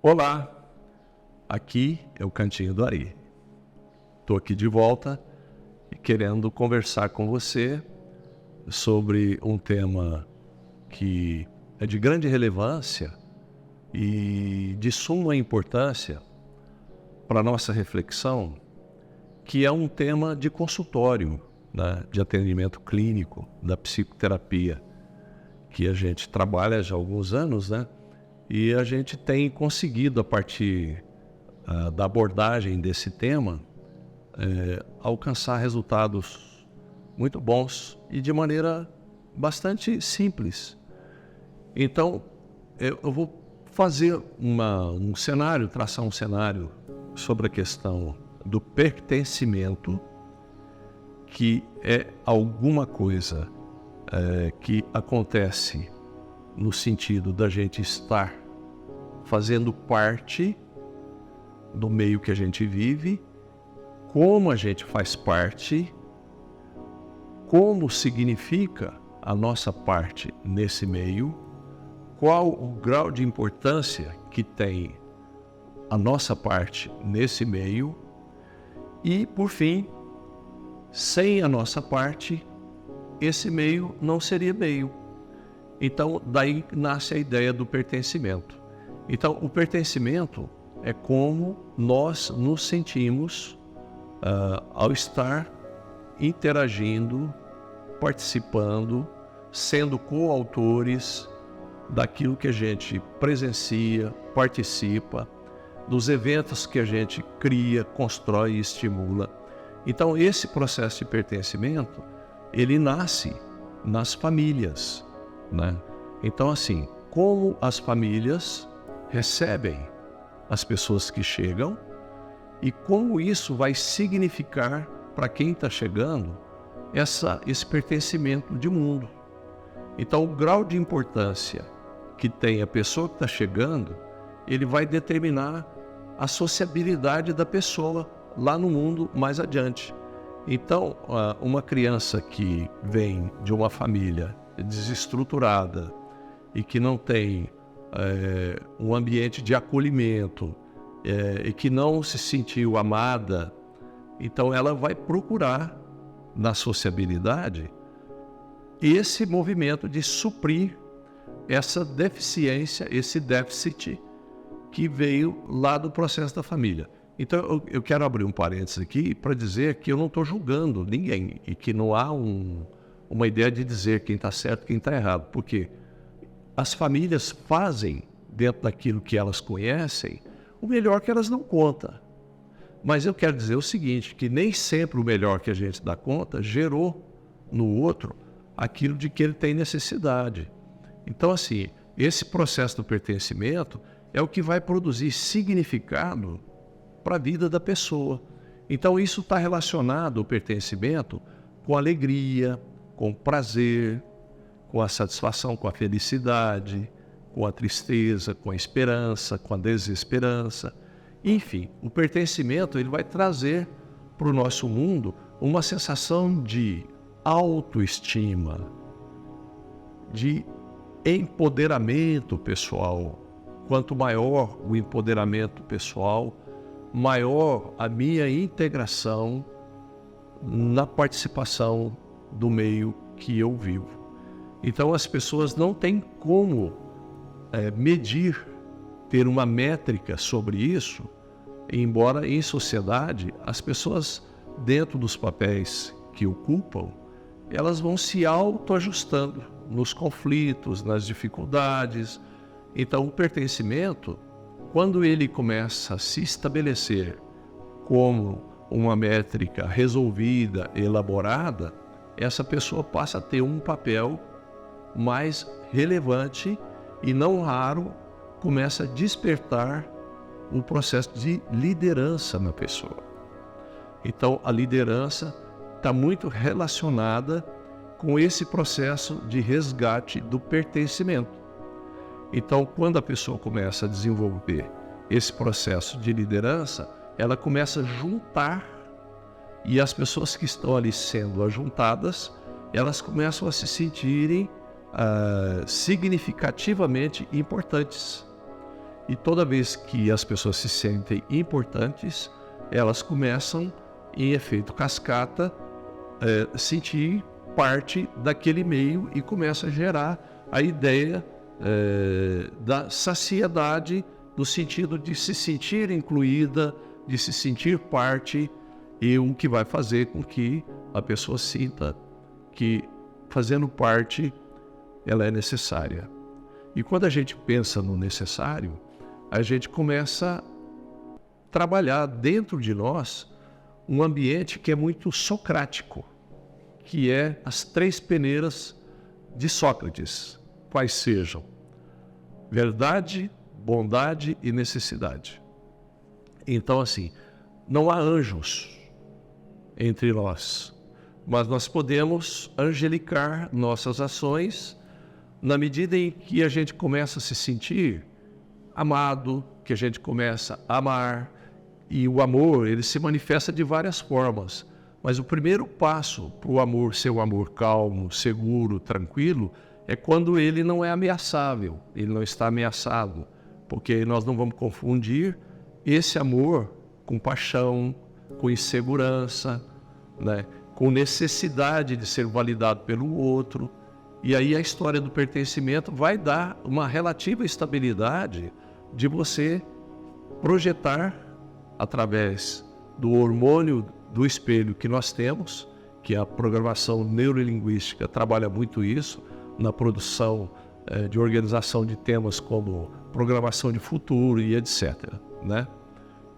Olá, aqui é o Cantinho do Ari. Estou aqui de volta e querendo conversar com você sobre um tema que é de grande relevância e de suma importância para a nossa reflexão, que é um tema de consultório, né, de atendimento clínico, da psicoterapia, que a gente trabalha já há alguns anos, né? E a gente tem conseguido, a partir da abordagem desse tema, alcançar resultados muito bons e de maneira bastante simples. Então, eu vou fazer um cenário, traçar um cenário sobre a questão do pertencimento, que é alguma coisa que acontece no sentido da gente estar fazendo parte do meio que a gente vive, como a gente faz parte, como significa a nossa parte nesse meio, qual o grau de importância que tem a nossa parte nesse meio e, por fim, sem a nossa parte, esse meio não seria meio. Então, daí nasce a ideia do pertencimento. Então, o pertencimento é como nós nos sentimos ao estar interagindo, participando, sendo coautores daquilo que a gente presencia, participa, dos eventos que a gente cria, constrói e estimula. Então, esse processo de pertencimento, ele nasce nas famílias, né? Então, assim, como as famílias recebem as pessoas que chegam e como isso vai significar para quem está chegando esse pertencimento de mundo. Então, o grau de importância que tem a pessoa que está chegando, ele vai determinar a sociabilidade da pessoa lá no mundo mais adiante. Então, uma criança que vem de uma família desestruturada e que não tem um ambiente de acolhimento e que não se sentiu amada, então ela vai procurar na sociabilidade esse movimento de suprir essa deficiência, esse déficit que veio lá do processo da família. Então eu quero abrir um parênteses aqui para dizer que eu não estou julgando ninguém e que não há uma ideia de dizer quem está certo e quem está errado, porque as famílias fazem, dentro daquilo que elas conhecem, o melhor que elas dão conta. Mas eu quero dizer o seguinte, que nem sempre o melhor que a gente dá conta gerou no outro aquilo de que ele tem necessidade. Então, assim, esse processo do pertencimento é o que vai produzir significado para a vida da pessoa. Então, isso está relacionado, o pertencimento, com alegria, com prazer, com a satisfação, com a felicidade, com a tristeza, com a esperança, com a desesperança. Enfim, o pertencimento ele vai trazer para o nosso mundo uma sensação de autoestima, de empoderamento pessoal. Quanto maior o empoderamento pessoal, maior a minha integração na participação do meio que eu vivo. Então as pessoas não têm como medir, ter uma métrica sobre isso, embora em sociedade as pessoas, dentro dos papéis que ocupam, elas vão se autoajustando nos conflitos, nas dificuldades. Então o pertencimento, quando ele começa a se estabelecer como uma métrica resolvida, elaborada, essa pessoa passa a ter um papel mais relevante e, não raro, começa a despertar um processo de liderança na pessoa. Então, a liderança está muito relacionada com esse processo de resgate do pertencimento. Então, quando a pessoa começa a desenvolver esse processo de liderança, ela começa a juntar, e as pessoas que estão ali sendo ajuntadas, elas começam a se sentirem significativamente importantes. E toda vez que as pessoas se sentem importantes, elas começam, em efeito cascata, sentir parte daquele meio e começa a gerar a ideia da saciedade, no sentido de se sentir incluída, de se sentir parte, e o que vai fazer com que a pessoa sinta que, fazendo parte, ela é necessária. E quando a gente pensa no necessário, a gente começa a trabalhar dentro de nós um ambiente que é muito socrático, que é as 3 peneiras de Sócrates, quais sejam verdade, bondade e necessidade. Então, assim, não há anjos entre nós, mas nós podemos angelicar nossas ações na medida em que a gente começa a se sentir amado, que a gente começa a amar, e o amor, ele se manifesta de várias formas, mas o primeiro passo para o amor ser um amor calmo, seguro, tranquilo, é quando ele não é ameaçável, ele não está ameaçado, porque nós não vamos confundir esse amor com paixão, com insegurança, né? Com necessidade de ser validado pelo outro. E aí a história do pertencimento vai dar uma relativa estabilidade de você projetar através do hormônio do espelho que nós temos, que a programação neurolinguística trabalha muito isso, na produção de organização de temas como programação de futuro e etc., né?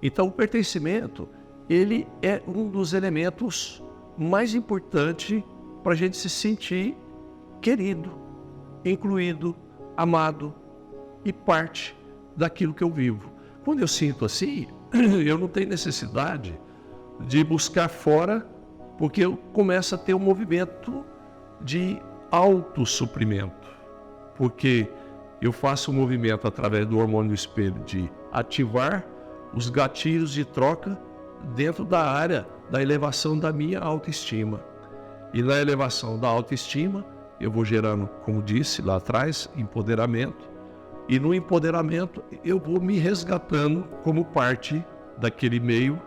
Então o pertencimento, ele é um dos elementos mais importantes para a gente se sentir querido, incluído, amado e parte daquilo que eu vivo. Quando eu sinto assim, eu não tenho necessidade de buscar fora, porque eu começo a ter um movimento de autossuprimento, porque eu faço um movimento através do hormônio do espelho de ativar os gatilhos de troca dentro da área da elevação da minha autoestima. E na elevação da autoestima, eu vou gerando, como disse lá atrás, empoderamento. E no empoderamento, eu vou me resgatando como parte daquele meio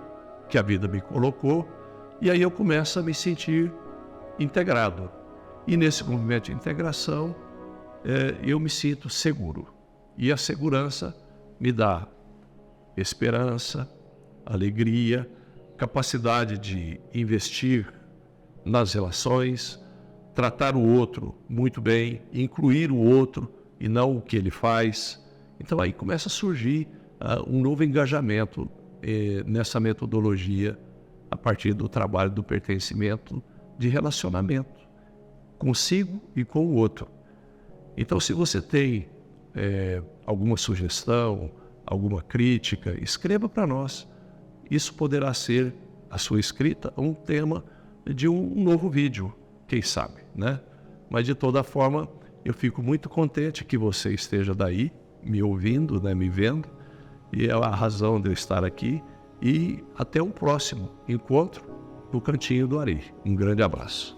que a vida me colocou. E aí eu começo a me sentir integrado. E nesse movimento de integração, eu me sinto seguro. E a segurança me dá esperança, alegria, capacidade de investir nas relações, tratar o outro muito bem, incluir o outro e não o que ele faz. Então aí começa a surgir um novo engajamento nessa metodologia a partir do trabalho do pertencimento de relacionamento consigo e com o outro. Então, se você tem alguma sugestão, alguma crítica, escreva para nós. Isso poderá ser, a sua escrita, um tema de um novo vídeo, quem sabe, né? Mas, de toda forma, eu fico muito contente que você esteja daí, me ouvindo, né, me vendo, e é a razão de eu estar aqui. E até um próximo encontro no Cantinho do Ari. Um grande abraço.